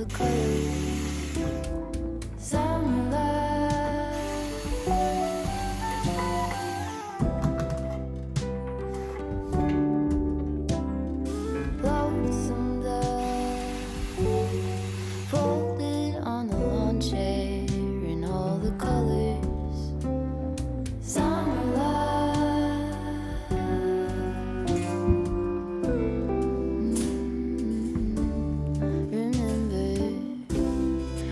the colors. Summer love, lonesome dove, folded on the lawn chair in all the colors. Summer love, remember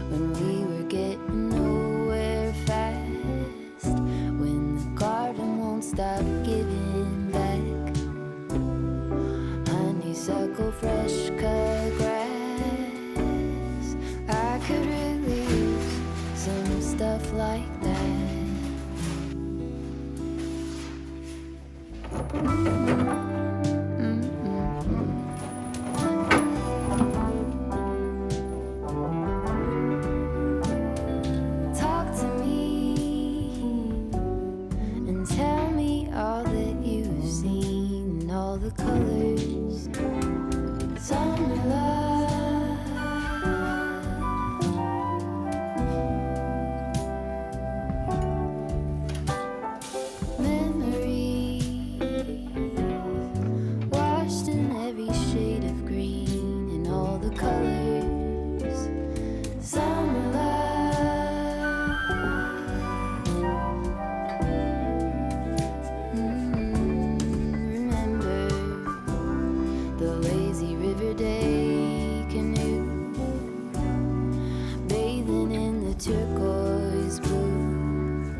when we were getting nowhere fast, when the garden won't stop giving back. Honeysuckle, fresh cut grass. I could really use some stuff like that. Talk to me and tell me all that you've seen, all the colors. Summer love, memories washed in every shade of green in all the colors. Summer love, remember the lazy river day canoe, bathing in the turquoise blue,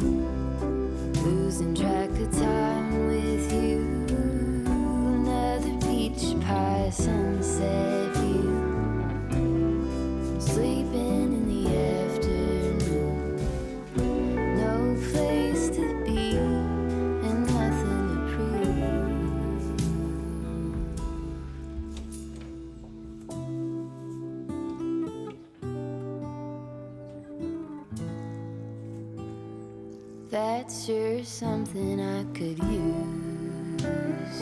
losing track of time with you. Another beach pie sunset view, sleeping in the afternoon. No place to be and nothing to prove. That's sure something I could use.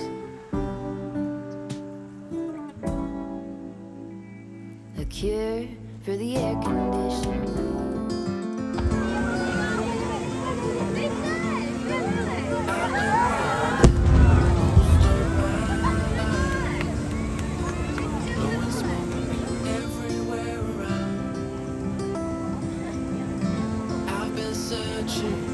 A cure for the air conditioning. Everywhere around, I've been searching